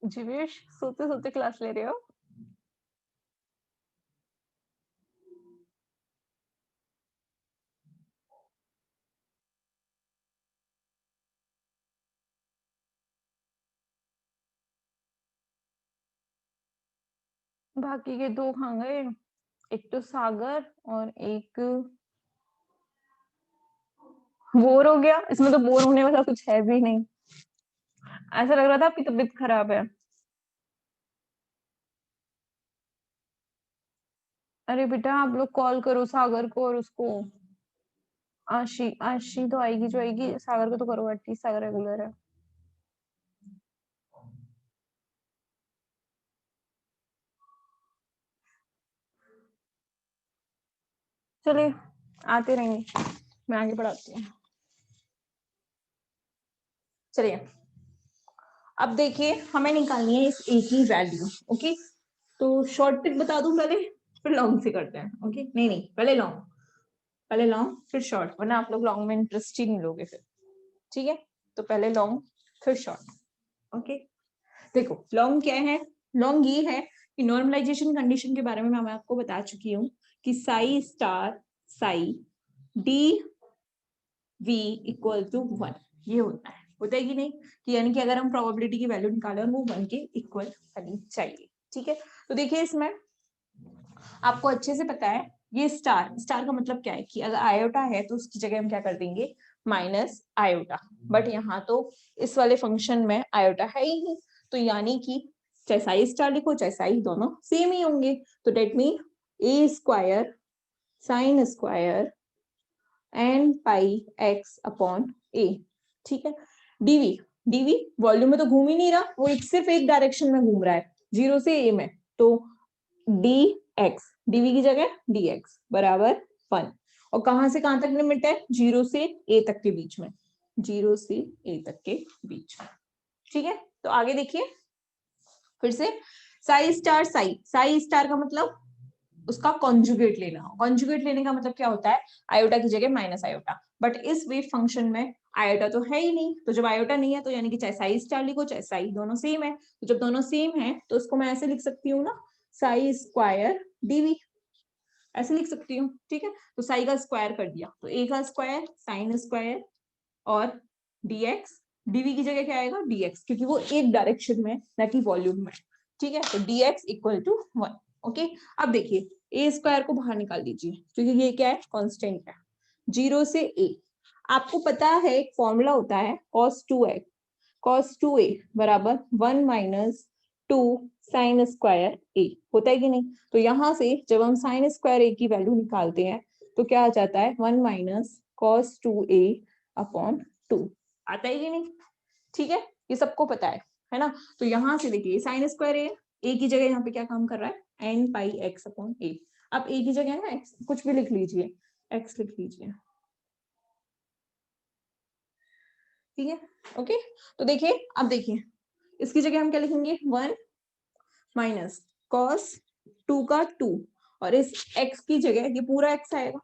जीवेश सोते सोते क्लास ले रहे हो? बाकी के दो कहाँ गए? एक तो सागर और एक बोर हो गया। इसमें तो बोर होने वाला कुछ है भी नहीं। ऐसा लग रहा था आपकी तबीयत खराब है। अरे बेटा आप लोग कॉल करो सागर को और उसको। आशी आशी तो आएगी जो आएगी, सागर को तो करो एटलीस्ट, सागर रेगुलर है। चलिए आते रहेंगे, मैं आगे पढ़ाती हूँ। चलिए अब देखिए हमें निकालनी है इस ए की वैल्यू। ओके तो शॉर्ट ट्रिक बता दूं पहले, फिर लॉन्ग से करते हैं। ओके नहीं पहले लॉन्ग, पहले लॉन्ग फिर शॉर्ट, वरना आप लोग लॉन्ग में इंटरेस्ट ही नहीं लोगे फिर। ठीक है तो पहले लॉन्ग फिर शॉर्ट। ओके देखो लॉन्ग क्या है, लॉन्ग ये है कि नॉर्मलाइजेशन कंडीशन के बारे में मैं आपको बता चुकी हूँ कि psi star psi d v equal to 1 ये होता है कि नहीं, कि यानी कि अगर हम प्रोबेबिलिटी की वैल्यू निकालें और वो 1 के इक्वल होनी चाहिए। ठीक है तो देखिए इसमें आपको अच्छे से पता है ये स्टार, स्टार का मतलब क्या है कि अगर आयोटा है तो उसकी जगह हम क्या कर देंगे माइनस आयोटा, बट यहाँ तो इस वाले फंक्शन में आयोटा है ही नहीं, तो यानी कि चाहे साई स्टार लिखो चाहे साई, दोनों सेम ही होंगे। तो that mean a square sine square n pi x upon a. ठीक है डीवी, डीवी वॉल्यूम में तो घूम ही नहीं रहा, वो सिर्फ एक डायरेक्शन में घूम रहा है, 0 से ए में, तो डी एक्स, डीवी की जगह डी एक्स बराबर 1। और कहां से कहां तक लिमिट है, 0 से ए तक के बीच में, 0 से ए तक के बीच में। ठीक है तो आगे देखिए फिर से साई स्टार साई, साई स्टार का मतलब उसका कॉन्जुगेट लेना। कॉन्जुगेट लेने का मतलब क्या होता है, आयोटा की जगह माइनस आयोटा, बट इस वेव फंक्शन में आयोटा तो है ही नहीं, तो जब आयोटा नहीं है तो यानी कि चाहे साई स्टार लिखो चाहे साई, दोनों सेम है। तो जब दोनों सेम है तो इसको मैं ऐसे लिख सकती हूँ ना, साई स्क्वायर डीवी, ऐसे लिख सकती हूँ। ठीक है तो साई का स्क्वायर कर दिया तो ए का स्क्वायर साइन स्क्वायर और डीएक्स, डीवी की जगह क्या आएगा डीएक्स, क्योंकि वो एक डायरेक्शन में ना कि वॉल्यूम में। ठीक है तो डीएक्स इक्वल टू 1। ओके अब देखिए ए स्क्वायर को बाहर निकाल दीजिए क्योंकि ये क्या है कांस्टेंट है, 0 से ए। आपको पता है एक फॉर्मूला होता है cos 2a, cos 2a बराबर 1 माइनस 2 साइन स्क्वायर ए, होता है कि नहीं। तो यहां से जब हम साइन स्क्वायर ए की वैल्यू निकालते हैं तो क्या आ जाता है 1 माइनस cos 2a अपॉन 2, आता है कि नहीं। ठीक है ये सबको पता है ना। तो यहां से देखिए साइन स्क्वायर ए की जगह यहाँ पे क्या काम कर रहा है एन पाई एक्स अपॉन ए। अब ए की जगह ना एक्स कुछ भी लिख लीजिए, एक्स लिख लीजिए। ठीक है ओके तो देखिए अब देखिए इसकी जगह हम क्या लिखेंगे 1 माइनस कॉस 2 का 2, और इस x की जगह ये पूरा x आएगा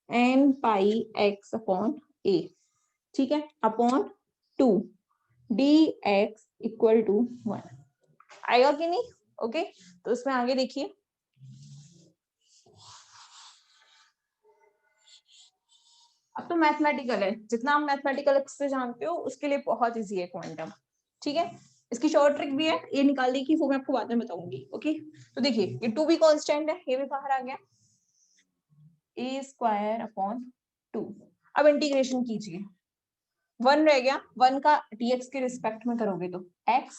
n pi x upon a. ठीक है upon 2 d x equal to 1 आएगा कि नहीं। ओके तो इसमें आगे देखिए अब तो मैथमेटिकल है, जितना आप मैथमेटिकल से जानते हो उसके लिए बहुत इजी है क्वांटम। ठीक है इसकी शॉर्ट ट्रिक भी है ये निकालने की, वो मैं आपको बाद में बताऊंगी। ओके तो देखिए ये 2 भी कांस्टेंट है, ये भी बाहर आ गया, ए स्क्वायर अपॉन 2। अब इंटीग्रेशन कीजिए, 1 रह गया, 1 का dx के रिस्पेक्ट में करोगे तो x,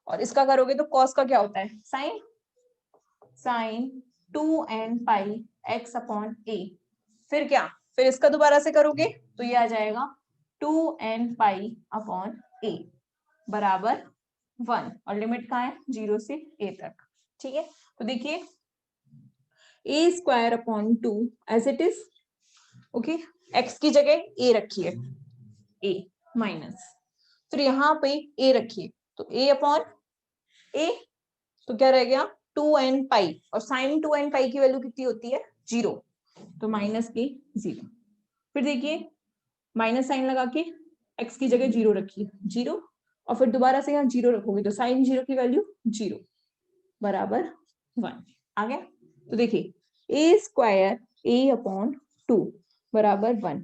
और इसका करोगे तो cos का क्या होता है sine, sine 2n pi x upon a। फिर क्या, फिर इसका दोबारा से करोगे तो ये आ जाएगा 2n पाई अपॉन a बराबर 1, और लिमिट कहाँ है 0 से a तक। ठीक है तो देखिए a square upon 2 as it is. Okay x की जगह a रखिए, a माइनस, फिर यहाँ पे a रखिए तो a अपॉन a, तो क्या रह गया 2n पाई, और साइन 2n पाई की वैल्यू कितनी होती है 0, तो माइनस के 0। फिर देखिए माइनस साइन लगा के x की जगह 0 रखिए 0, और फिर दोबारा से यहाँ 0 रखोगे तो साइन 0 की वैल्यू 0 बराबर 1 आ गया। तो देखिए a स्क्वायर a/2 बराबर 1,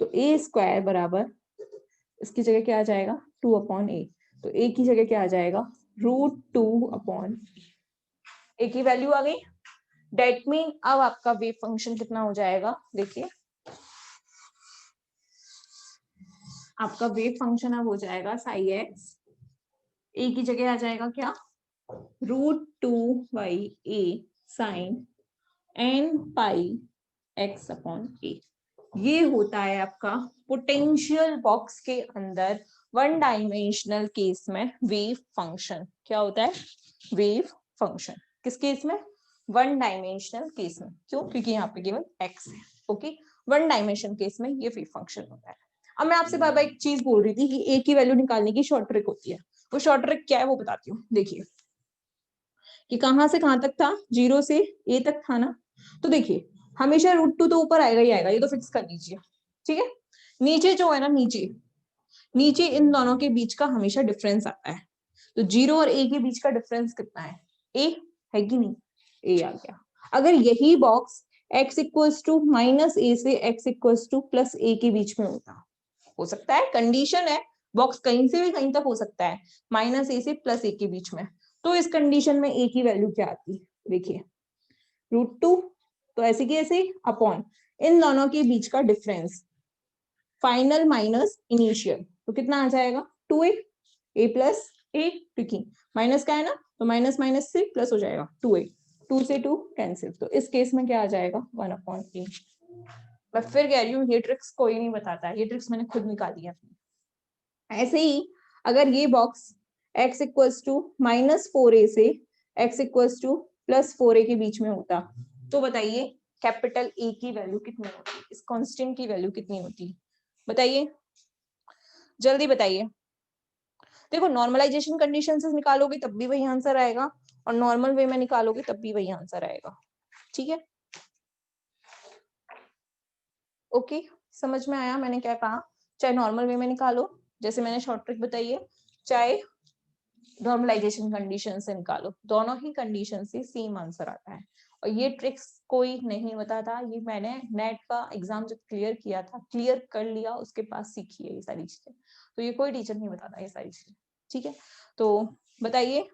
तो a स्क्वायर बराबर इसकी जगह क्या आ जाएगा 2/a, तो a की जगह क्या आ जाएगा √2/, a की वैल्यू आ गई। डेट मीन अब आपका वेव फंक्शन कितना हो जाएगा, देखिए आपका वेव फंक्शन अब हो जाएगा साई एक्स, a की जगह आ जाएगा क्या √2/a साइन n πx/a। ये होता है आपका पोटेंशियल बॉक्स के अंदर वन डायमेंशनल केस में वेव फंक्शन। क्या होता है वेव फंक्शन किस केस में, वन डायमेंशनल केस में। क्यों, क्योंकि यहाँ पे केवल x है। ओके, वन डायमेंशन केस में ये वेव फंक्शन होता है। अब मैं आपसे बार बार एक चीज बोल रही थी कि a की वैल्यू निकालने की शॉर्ट ट्रिक होती है। वो शॉर्ट ट्रिक क्या है वो बताती हूँ। देखिए कि कहां से कहां तक था, 0 से a तक था ना, तो देखिए हमेशा √2 तो ऊपर आएगा ही आएगा, ये तो फिक्स कर लीजिए। ठीक है, नीचे जो है ना, नीचे नीचे इन दोनों के बीच का हमेशा डिफरेंस आता है। तो 0 और a के बीच का डिफरेंस कितना है, a है कि नहीं, a आ गया। अगर यही box x equals to -a से x इक्वल्स टू +a के बीच में होता, हो सकता है, कंडीशन है, बॉक्स कहीं से भी कहीं तक हो सकता है, -a से +a के बीच में, तो इस कंडीशन में a की वैल्यू क्या आती, देखिए √2, तो ऐसे की ऐसे अपॉन इन दोनों के बीच का डिफरेंस फाइनल माइनस इनिशियल, तो कितना आ जाएगा 2a, a प्लस a, क्योंकि माइनस का है ना, तो माइनस माइनस से प्लस हो जाएगा 2a, 2 से 2 कैंसिल, तो इस केस में क्या आ जाएगा 1/a। मैं फिर कह रही हूँ ये ट्रिक्स कोई नहीं बताता है, ये ट्रिक्स मैंने खुद निकाली है। ऐसे ही अगर ये box x equals to -4a से x इक्वल्स टू +4a के बीच में होता, तो बताइए कैपिटल A की वैल्यू कितनी होती, इस कांस्टेंट की वैल्यू कितनी होती, बताइए जल्दी बताइए। देखो नॉर्मलाइजेशन कंडीशन से निकालोगे तब भी वही आंसर आएगा, और नॉर्मल वे में निकालोगे तब भी वही आंसर आएगा। ठीक है, ओके, समझ में आया मैंने क्या कहा, चाहे नॉर्मल वे में निकालो जैसे मैंने शॉर्ट ट्रिक बताई है, चाहे नॉर्मलाइजेशन कंडीशन से निकालो, दोनों ही कंडीशन से सेम आंसर आता है। और ये ट्रिक्स कोई नहीं बताता, ये मैंने नेट का एग्जाम जब क्लियर किया था, क्लियर कर लिया, उसके पास सीखी है ये सारी चीजें, तो ये कोई टीचर नहीं बताता ये सारी चीजें। ठीक है, तो बताइए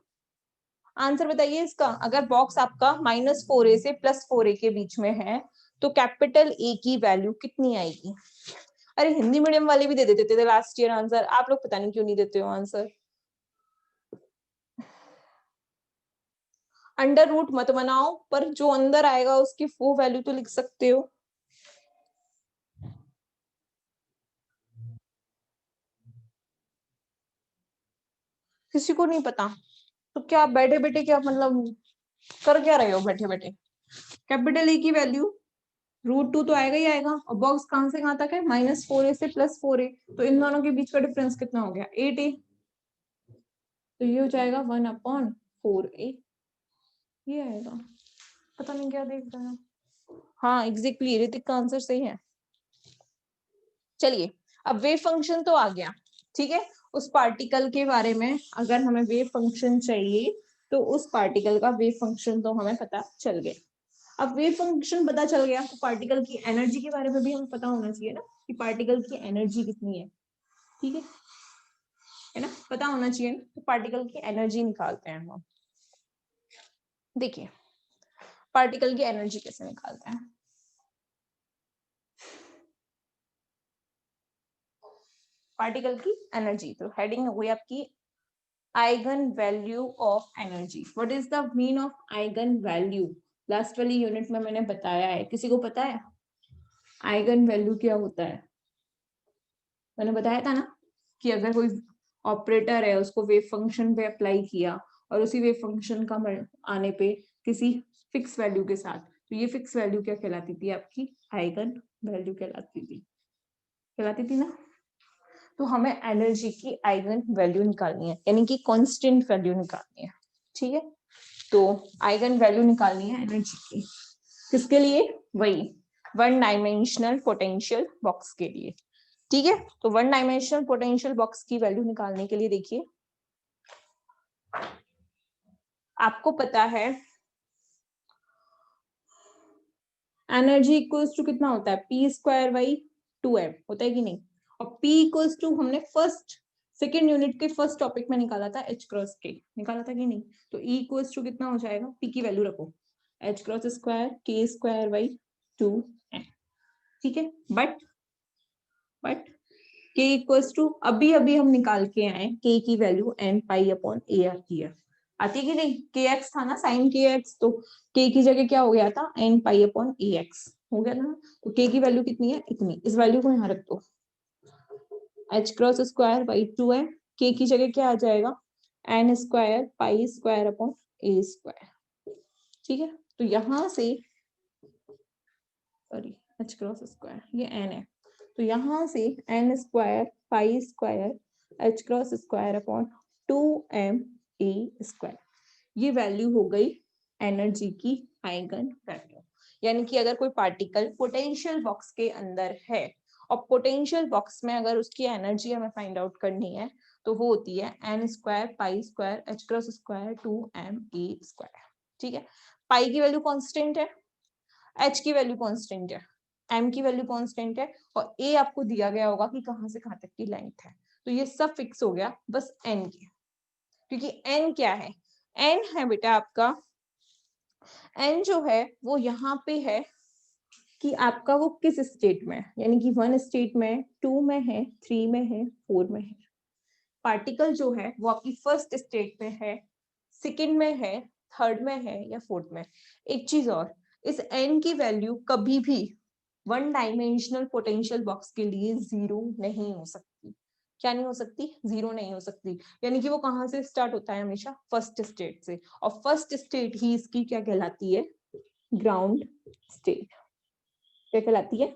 आंसर बताइए इसका। अगर बॉक्स आपका -4a से +4a के बीच में है तो कैपिटल A की वैल्यू कितनी आएगी। अरे हिंदी मीडियम वाले भी दे देते थे लास्ट ईयर आंसर, आप लोग पता नहीं क्यों नहीं देते हो आंसर। अंडर रूट मत बनाओ, पर जो अंदर आएगा उसकी वो वैल्यू तो लिख सकते हो। किसी को नहीं पता तो क्या बैठे बैठे क्या मतलब कर क्या रहे हो बैठे बैठे। कैपिटल ए की वैल्यू √2 तो आएगा ही आएगा, और बॉक्स कहां से कहां तक है -4a से +4a, तो इन दोनों के बीच का डिफरेंस कितना हो गया 8a, तो ये हो जाएगा 1/4a, ये आएगा। पता नहीं क्या देख रहे हैं। हाँ एग्जैक्टली, ऋतिक का आंसर सही है। चलिए अब वेव फंक्शन तो आ गया, ठीक है, उस पार्टिकल के बारे में अगर हमें वेव फंक्शन चाहिए तो उस पार्टिकल का वेव फंक्शन तो हमें पता चल गया। अब वेव फंक्शन पता चल गया तो पार्टिकल की एनर्जी के बारे में भी हमें पता होना चाहिए ना, कि पार्टिकल की एनर्जी कितनी है। ठीक है ना, पता होना चाहिए ना, तो पार्टिकल की एनर्जी निकालते हैं हम। देखिए पार्टिकल की एनर्जी कैसे निकालते हैं। पार्टिकल की एनर्जी, तो हेडिंग हो गई आपकी eigen value of energy. What is the mean of eigen value, last वाली यूनिट में मैंने बताया है, किसी को पता है आइगन वैल्यू क्या होता है। मैंने बताया था ना कि अगर कोई ऑपरेटर है उसको वेव फंक्शन पे अप्लाई किया और उसी वेव फंक्शन का आने पे किसी फिक्स वैल्यू के साथ, तो ये फिक्स वैल्यू क्या कहलाती थी, आपकी आइगन वैल्यू कहलाती थी ना। तो हमें एनर्जी की आइगन वैल्यू निकालनी है, यानी कि कांस्टेंट वैल्यू निकालनी है। ठीक है, तो आइगन वैल्यू निकालनी है एनर्जी की, किसके लिए, वही वन डायमेंशनल पोटेंशियल बॉक्स के लिए। ठीक है, तो वन डायमेंशनल पोटेंशियल बॉक्स की वैल्यू निकालने के लिए देखिए, आपको पता है एनर्जी इक्वल्स टू कितना होता है, पी स्क्वायर बाई 2m होता है कि नहीं, और P इक्वल्स टू हमने फर्स्ट सेकेंड यूनिट के फर्स्ट टॉपिक में निकाला था H क्रॉस K, निकाला था कि नहीं, तो E इक्वल्स टू कितना हो जाएगा, P की वैल्यू रखो H cross square K square by 2m, ठीक है, बट K इक्वल्स टू अभी अभी हम निकाल के आए K की वैल्यू n पाई अपॉन ए आती है, आती है कि नहीं, kx था ना साइन kx, तो k की जगह क्या हो गया था, n पाई अपॉन ए एक्स हो गया ना, तो k की वैल्यू कितनी है, इतनी, इस वैल्यू को यहाँ रख दो, h cross square by 2m, k की जगह क्या आ जाएगा, n square pi square upon a square, ठीक है, तो यहां से सॉरी h क्रॉस स्क्वायर ये n है, तो यहां से n square pi square h cross square upon 2m a square, ये वैल्यू हो गई एनर्जी की आइगन वैल्यू, यानी कि अगर कोई पार्टिकल पोटेंशियल बॉक्स के अंदर है और पोटेंशियल बॉक्स में अगर उसकी एनर्जी हमें फाइंड आउट करनी है तो वो होती है n square pi square h cross square 2m a square, ठीक है, पाई की वैल्यू कांस्टेंट है, h की वैल्यू कांस्टेंट है, m की वैल्यू कांस्टेंट है, और a आपको दिया गया होगा कि कहां से कहां तक की लेंथ है, तो ये सब फिक्स हो गया बस n की, क्योंकि n क्या है, n है बेटा आपका, n जो है वो यहाँ पे है कि आपका वो किस स्टेट में है, यानी कि 1 स्टेट में, 2 में है, 3 में है, 4 में है, पार्टिकल जो है वो आपकी फर्स्ट स्टेट में है, सेकंड में है, थर्ड में है या फोर्थ में। एक चीज और, इस n की वैल्यू कभी भी वन डायमेंशनल पोटेंशियल बॉक्स के लिए जीरो नहीं हो सकती, क्या नहीं हो सकती, जीरो नहीं हो सकती, यानी कि वो कहां से स्टार्ट होता है, हमेशा फर्स्ट स्टेट से, और फर्स्ट स्टेट ही इसकी क्या कहलाती है, ग्राउंड स्टेट, क्या कहलाती है,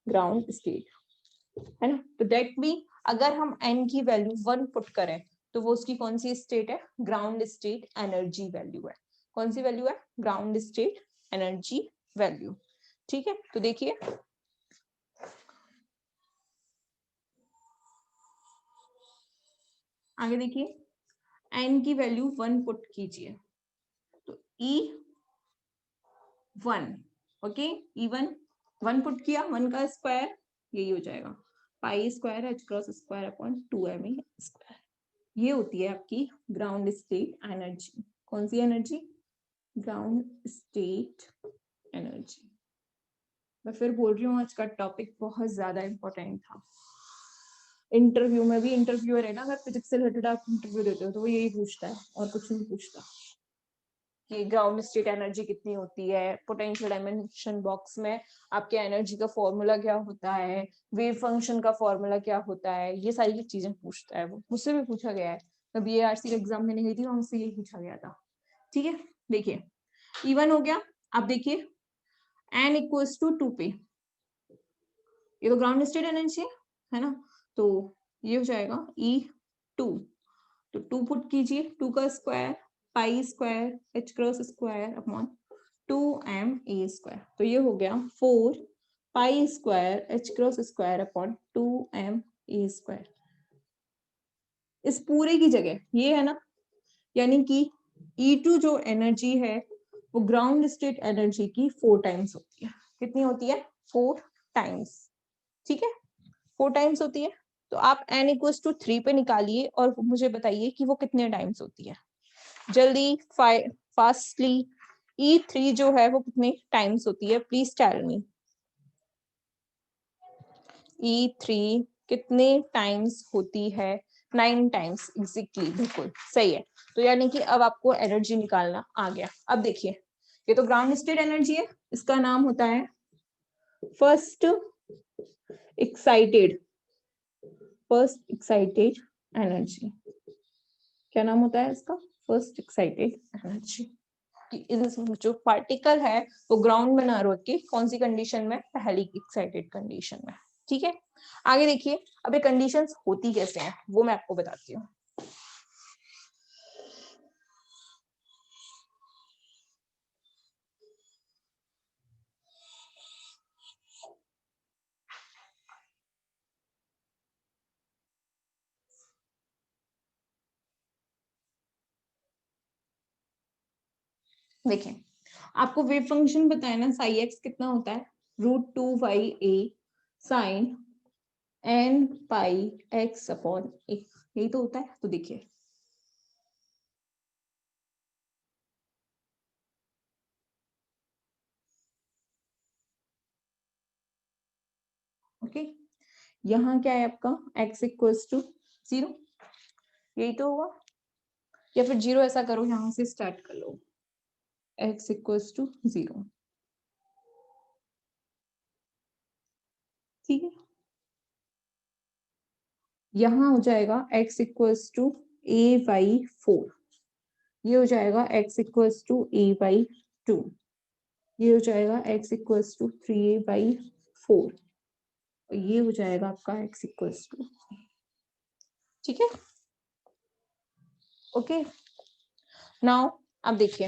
ग्राउंड स्टेट, है ना, तो दैट मीन अगर हम n की वैल्यू 1 पुट करें तो वो उसकी कौन सी स्टेट है, ग्राउंड स्टेट एनर्जी वैल्यू है, कौन सी वैल्यू है, ग्राउंड स्टेट एनर्जी वैल्यू, ठीक है, तो देखिए आगे देखिए, n की वैल्यू 1 पुट कीजिए, तो E1, ओके, E1 1 पुट किया, 1 का स्क्वायर यही हो जाएगा पाई square h cross square upon 2m square, ये होती है आपकी ग्राउंड स्टेट एनर्जी, कौन सी एनर्जी, ग्राउंड स्टेट एनर्जी। मैं फिर बोल रही हूँ आज का टॉपिक बहुत ज्यादा इंपॉर्टेंट था, इंटरव्यू में भी इंटरव्यूअर है ना, अगर फिजिक्स से रिलेटेड आप इंटरव्यू देते हो तो वो यही पूछता है और कुछ नहीं पूछता कि ग्राउंड स्टेट एनर्जी कितनी होती है, पोटेंशियल डायमेंशन बॉक्स में आपके एनर्जी का फॉर्मूला क्या होता है, वेव फंक्शन का फॉर्मूला क्या होता है, ये सारी चीजें पूछता है, वो मुझसे भी पूछा गया है, मैं BARC का एग्जाम में नहीं गई थी, हमसे यही पूछा गया था, ठीक है, देखिए E1 हो गया, अब देखिए n इक्वल्स टू 2 पे, ये तो ग्राउंड स्टेट एनर्जी है ना, तो ये हो जाएगा E2, तो 2 पुट कीजिए, 2 का square pi square h cross square upon 2m a square, तो ये हो गया 4 पाई square h cross square upon 2m a square, इस पूरे की जगह ये है ना, यानी कि E2 जो एनर्जी है वो ग्राउंड स्टेट एनर्जी की 4 टाइम्स होती है, कितनी होती है, 4 टाइम्स, ठीक है, 4 टाइम्स होती है, तो आप n इक्वल्स टू 3 पे निकालिए और मुझे बताइए कि वो कितने टाइम्स होती है, जल्दी फास्टली, E3 जो है वो कितने टाइम्स होती है, प्लीज टेल मी, E3 कितने टाइम्स होती है, 9 टाइम्स एग्जैक्टली, बिल्कुल सही है, तो यानी कि अब आपको एनर्जी निकालना आ गया, अब देखिए ये तो ग्राउंड स्टेट एनर्जी है, इसका नाम होता है first excited, first excited energy, क्या नाम होता है इसका, फर्स्ट एक्साइटेड एनर्जी, कि इन जो पार्टिकल है वो ग्राउंड में ना रोक के कौन सी कंडीशन में, पहली एक्साइटेड कंडीशन में, ठीक है, आगे देखिए अब ये कंडीशंस होती कैसे हैं वो मैं आपको बताती हूँ, देखिए आपको वेव फंक्शन बताया ना, साई एक्स कितना होता है, √2 a sine n pi x upon a, यही तो होता है। तो देखिए ओके, यहाँ क्या है आपका x इक्वल्स टू 0, यही तो होगा, या फिर 0 ऐसा करो, यहाँ से स्टार्ट कर लो, x इक्वल्स टू 0, ठीक है। यहाँ हो जाएगा x इक्वल्स टू a/4, ये हो जाएगा x इक्वल्स टू a/2, ये हो जाएगा x इक्वल्स टू 3a/4, और ये हो जाएगा आपका x इक्वल्स टू, ठीक है। ओके नाउ अब देखिए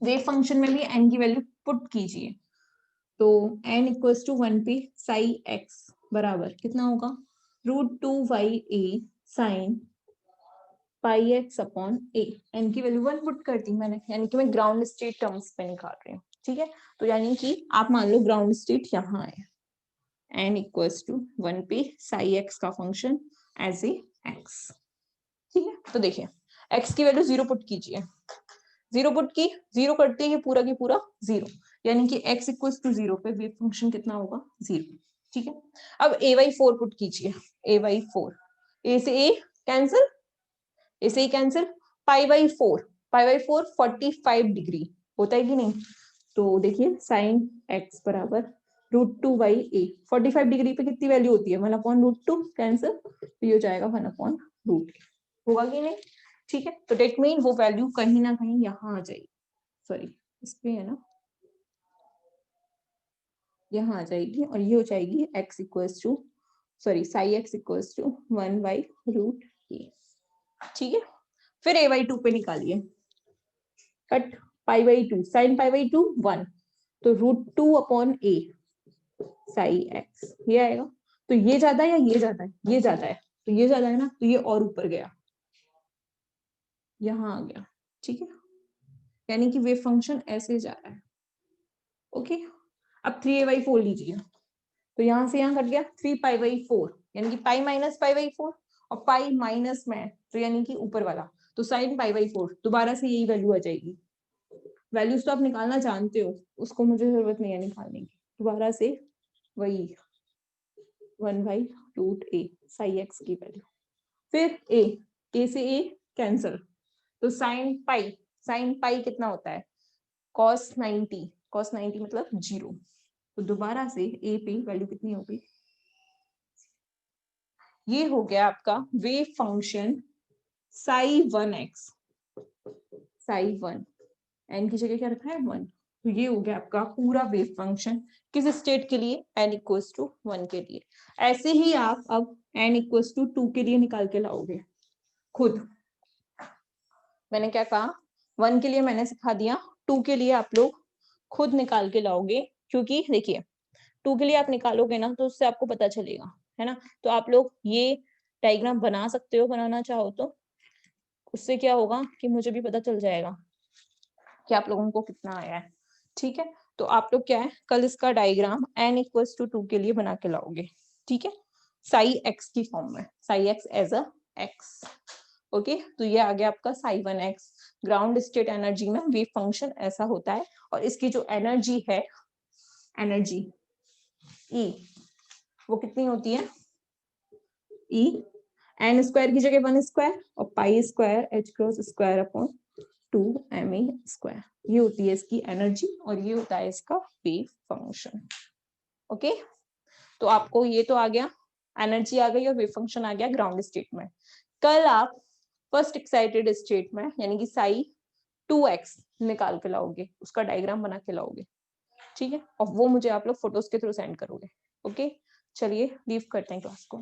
वेव फंक्शन में भी n की वैल्यू पुट कीजिए, तो n इक्वल्स टू 1 पे साई x बराबर कितना होगा, √2 a sine pi x upon a, n की वैल्यू 1 पुट कर दी मैंने, यानी कि मैं ग्राउंड स्टेट टर्म्स पे निकाल रही हूँ, ठीक है। तो यानी कि आप मान लो ग्राउंड स्टेट यहाँ है, n इक्वल्स टू 1 पे साई एक्स का फंक्शन एज ए एक्स, ठीक है। तो देखिए x की वैल्यू 0 पुट कीजिए, 0 पुट की, 0 करते ही पूरा की पूरा 0, यानी कि x इक्वल्स टू 0 पे वेव फंक्शन कितना होगा, 0, ठीक है। अब a/4 पुट कीजिए, a/4, a से a कैंसिल, इसे ही कैंसिल, π/4, π/4 45 डिग्री होता है कि नहीं, तो देखिए साइन x बराबर √2/a, 45 डिग्री पे कितनी वैल्यू होती है, 1/√2, कैंसिल, तो ये हो जाएगा 1/√a, होगा कि नहीं, ठीक है। तो डेट मीन वो वैल्यू कहीं ना कहीं यहाँ आ जाएगी, सॉरी इस पे है ना, यहाँ आ जाएगी, और ये हो जाएगी x equals to, sorry psi x equals to 1/√a, ठीक है। फिर a/2 पे निकालिए, कट π/2, साइन π/2 1, तो √2/a साई x, ये आएगा। तो ये ज्यादा है या ये ज्यादा है, ये ज्यादा है, तो ये ज्यादा है ना, तो ये और ऊपर गया, यहाँ आ गया, ठीक है। यानी कि वेव फंक्शन ऐसे जा रहा है, ओके। अब 3a/4 लीजिए, तो यहाँ से यहाँ कट गया 3π/4, यानी कि पाई माइनस π/4, और पाई माइनस में तो यानी कि ऊपर वाला, तो साइन π/4, दोबारा से यही वैल्यू आ जाएगी। वैल्यूज तो आप निकालना जानते हो, उसको मुझे जरूरत नहीं है निकालने की, दोबारा से वही 1/√a साई एक्स की वैल्यू, फिर a से a कैंसल, तो साइन पाई कितना होता है, cos 90, cos 90 मतलब 0, तो दोबारा से a पे वैल्यू कितनी होगी, ये हो गया आपका wave function psi 1x, psi 1, n की जगह क्या रखा है 1, तो ये हो गया आपका पूरा वेव फंक्शन, किस स्टेट के लिए, n इक्वल्स टू 1 के लिए। ऐसे ही आप अब n इक्वल्स टू 2 के लिए निकाल के लाओगे खुद, मैंने क्या कहा 1 के लिए मैंने सिखा दिया, 2 के लिए आप लोग खुद निकाल के लाओगे, क्योंकि देखिए 2 के लिए आप निकालोगे ना तो उससे आपको पता चलेगा, है ना। तो आप लोग ये डायग्राम बना सकते हो, बनाना चाहो तो, उससे क्या होगा कि मुझे भी पता चल जाएगा कि आप लोगों को कितना आया है, ठीक है। तो आप लोग क्या है कल इसका डायग्राम n इक्वल्स टू 2 के लिए बना के लाओगे, ठीक है, साई x की फॉर्म में, psi x as a x, okay. तो ये आ गया आपका psi 1x, ground state energy में वेव फंक्शन ऐसा होता है, और इसकी जो एनर्जी है, एनर्जी E, वो कितनी होती है, E n स्क्वायर की जगह 1 स्क्वायर, और पाई square h cross square upon 2ma square, ये होती है इसकी एनर्जी, और ये होता है इसका वेव फंक्शन, ओके। तो आपको ये तो आ गया, एनर्जी आ गई और वेव फंक्शन आ गया ग्राउंड स्टेट में। कल आप फर्स्ट एक्साइटेड स्टेट में यानी कि साई 2x निकाल के लाओगे, उसका डायग्राम बना के लाओगे, ठीक है, और वो मुझे आप लोग फोटोज के थ्रू सेंड करोगे, ओके। चलिए लीव करते हैं क्लास को।